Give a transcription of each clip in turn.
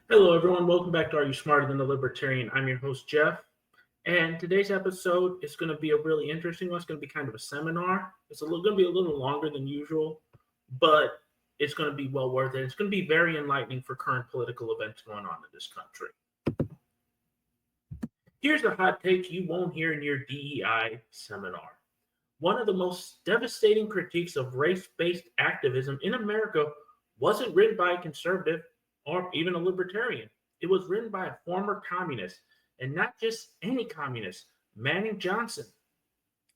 Hello, everyone. Welcome back to Are You Smarter Than a Libertarian? I'm your host, Jeff. And today's episode is going to be a really interesting one. It's going to be kind of a seminar. It's going to be a little longer than usual, but it's going to be well worth it. It's going to be very enlightening for current political events going on in this country. Here's the hot take you won't hear in your DEI seminar. One of the most devastating critiques of race-based activism in America wasn't written by a conservative or even a libertarian. It was written by a former communist, and not just any communist, Manning Johnson,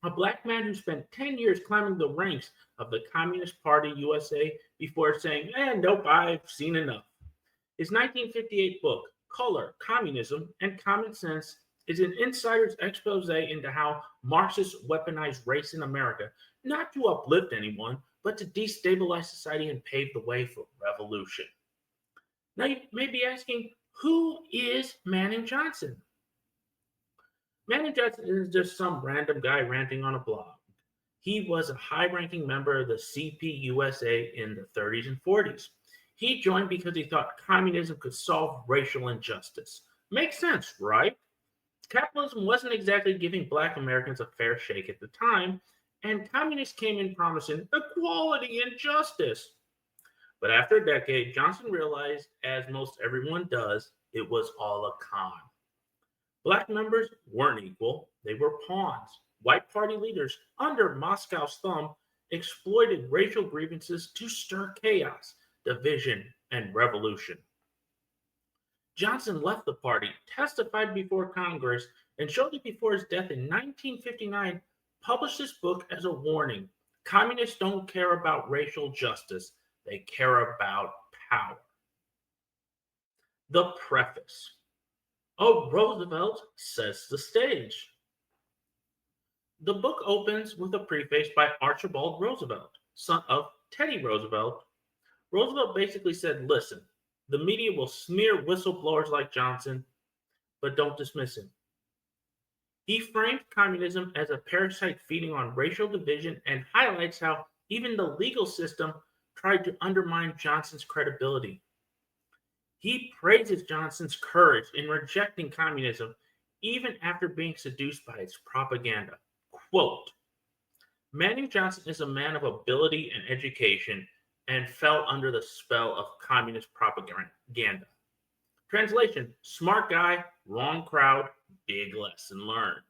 a black man who spent 10 years climbing the ranks of the Communist Party USA before saying, nope, I've seen enough. His 1958 book, Color, Communism, and Common Sense, is an insider's expose into how Marxists weaponized race in America, not to uplift anyone, but to destabilize society and pave the way for revolution. Now, you may be asking, who is Manning Johnson? Manning Johnson isn't just some random guy ranting on a blog. He was a high-ranking member of the CPUSA in the 30s and 40s. He joined because he thought communism could solve racial injustice. Makes sense, right? Capitalism wasn't exactly giving black Americans a fair shake at the time, and communists came in promising equality and justice. But after a decade, Johnson realized, as most everyone does, it was all a con. Black members weren't equal, they were pawns. White party leaders, under Moscow's thumb, exploited racial grievances to stir chaos, division, and revolution. Johnson left the party, testified before Congress, and shortly before his death in 1959, published this book as a warning. Communists don't care about racial justice, they care about power. The preface. Oh, Roosevelt sets the stage. The book opens with a preface by Archibald Roosevelt, son of Teddy Roosevelt. Roosevelt basically said, listen, the media will smear whistleblowers like Johnson, but don't dismiss him. He framed communism as a parasite feeding on racial division and highlights how even the legal system tried to undermine Johnson's credibility. He praises Johnson's courage in rejecting communism even after being seduced by its propaganda. Quote, Manning Johnson is a man of ability and education and fell under the spell of communist propaganda. Translation, smart guy, wrong crowd, big lesson learned.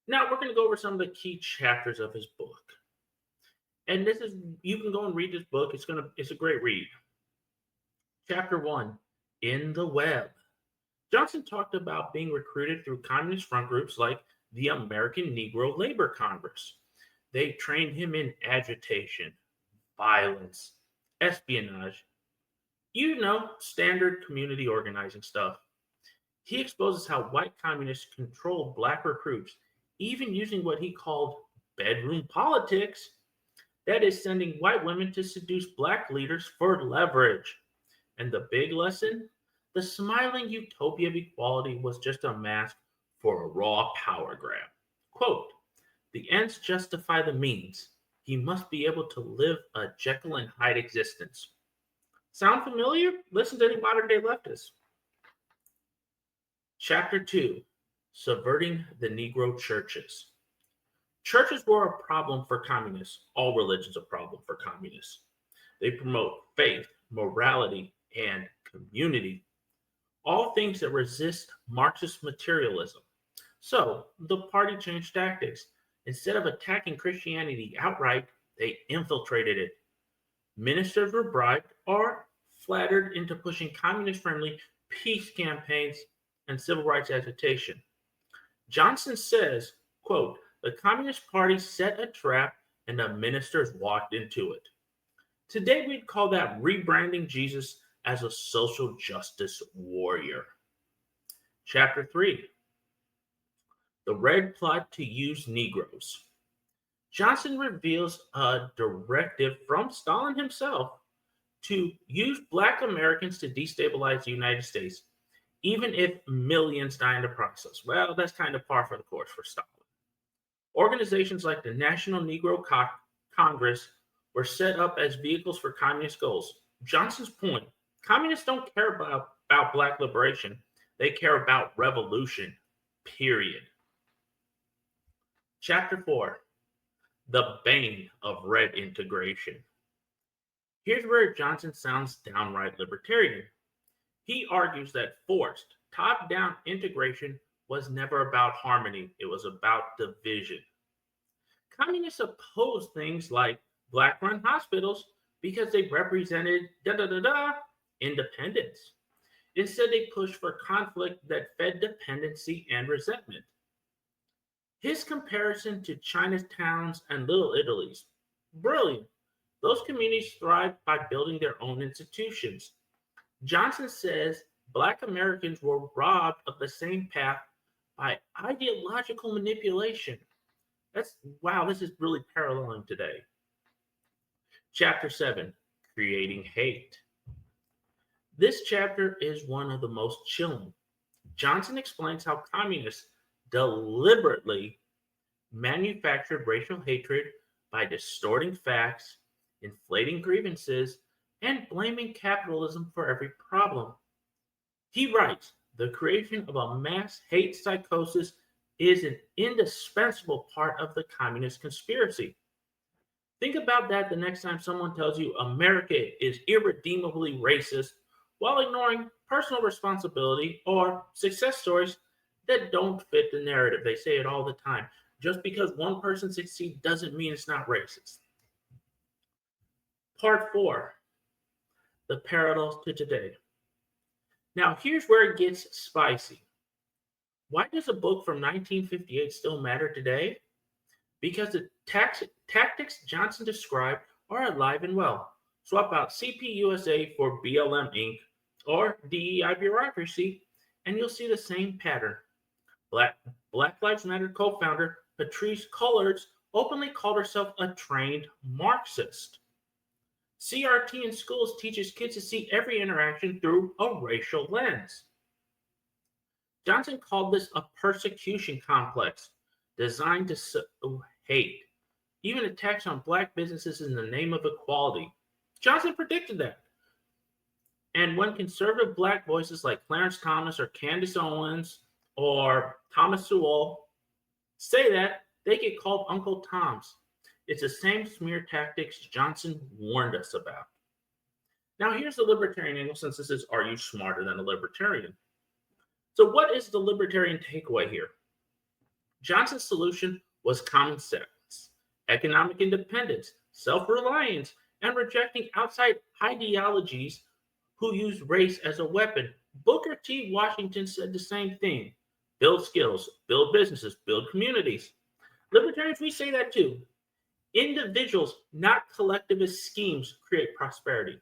Now we're going to go over some of the key chapters of his book. And you can go and read this book. It's a great read. Chapter 1, In the Web. Johnson talked about being recruited through communist front groups like the American Negro Labor Congress. They trained him in agitation, violence, espionage, standard community organizing stuff. He exposes how white communists controlled black recruits, even using what he called bedroom politics. That is, sending white women to seduce black leaders for leverage. And the big lesson? The smiling utopia of equality was just a mask for a raw power grab. Quote, the ends justify the means. He must be able to live a Jekyll and Hyde existence. Sound familiar? Listen to any modern day leftists. Chapter 2, Subverting the Negro Churches. Churches were a problem for communists. All religions are a problem for communists. They promote faith, morality, and community. All things that resist Marxist materialism. So the party changed tactics. Instead of attacking Christianity outright, they infiltrated it. Ministers were bribed or flattered into pushing communist-friendly peace campaigns and civil rights agitation. Johnson says, quote, the Communist Party set a trap and the ministers walked into it. Today we'd call that rebranding Jesus as a social justice warrior. Chapter 3, The Red Plot to Use Negroes. Johnson reveals a directive from Stalin himself to use black Americans to destabilize the United States, even if millions die in the process. Well, that's kind of par for the course for Stalin. Organizations like the National Negro Congress were set up as vehicles for communist goals. Johnson's point, Communists don't care about black liberation. They care about revolution, period. Chapter 4, the bane of red integration. Here's where Johnson sounds downright libertarian. He argues that forced, top-down integration was never about harmony. It was about division. Communists opposed things like black-run hospitals because they represented independence. Instead, they pushed for conflict that fed dependency and resentment. His comparison to Chinatowns and Little Italies, brilliant. Those communities thrived by building their own institutions. Johnson says Black Americans were robbed of the same path by ideological manipulation. Wow, this is really paralleling today. Chapter 7, Creating Hate. This chapter is one of the most chilling. Johnson explains how communists deliberately manufactured racial hatred by distorting facts, inflating grievances, and blaming capitalism for every problem. He writes, the creation of a mass hate psychosis is an indispensable part of the communist conspiracy. Think about that the next time someone tells you America is irredeemably racist while ignoring personal responsibility or success stories that don't fit the narrative. They say it all the time. Just because one person succeeds doesn't mean it's not racist. Part 4, the parallels to today. Now, here's where it gets spicy. Why does a book from 1958 still matter today? Because the tactics Johnson described are alive and well. Swap out CPUSA for BLM Inc. or DEI bureaucracy, and you'll see the same pattern. Black Lives Matter co-founder Patrisse Cullors openly called herself a trained Marxist. CRT in schools teaches kids to see every interaction through a racial lens. Johnson called this a persecution complex designed to sow hate, even attacks on black businesses in the name of equality. Johnson predicted that. And when conservative black voices like Clarence Thomas or Candace Owens or Thomas Sowell say that, they get called Uncle Toms. It's the same smear tactics Johnson warned us about. Now here's the libertarian angle, since this is, are you smarter than a libertarian? So what is the libertarian takeaway here? Johnson's solution was common sense, economic independence, self-reliance, and rejecting outside ideologies who use race as a weapon. Booker T. Washington said the same thing. Build skills, build businesses, build communities. Libertarians, we say that too. Individuals, not collectivist schemes, create prosperity.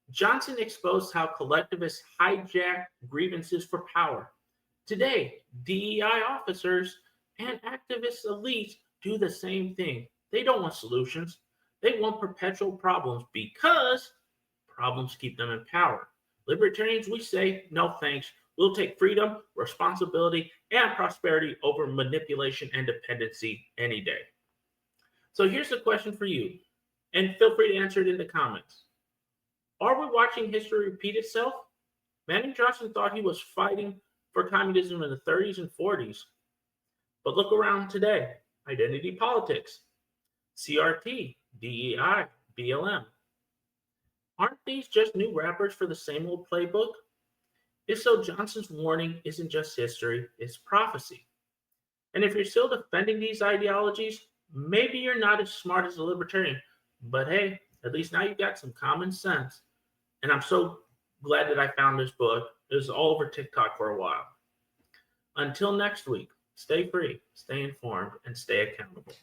Johnson exposed how collectivists hijack grievances for power. Today, DEI officers and activist elites do the same thing. They don't want solutions. They want perpetual problems because problems keep them in power. Libertarians, we say, no thanks. We'll take freedom, responsibility, and prosperity over manipulation and dependency any day. So here's the question for you, and feel free to answer it in the comments. Are we watching history repeat itself? Manning Johnson thought he was fighting for communism in the 30s and 40s. But look around today. Identity politics, CRT, DEI, BLM. Aren't these just new wrappers for the same old playbook? If so, Johnson's warning isn't just history, it's prophecy. And if you're still defending these ideologies, maybe you're not as smart as a libertarian, but hey, at least now you've got some common sense. And I'm so glad that I found this book. It was all over TikTok for a while. Until next week, stay free, stay informed, and stay accountable.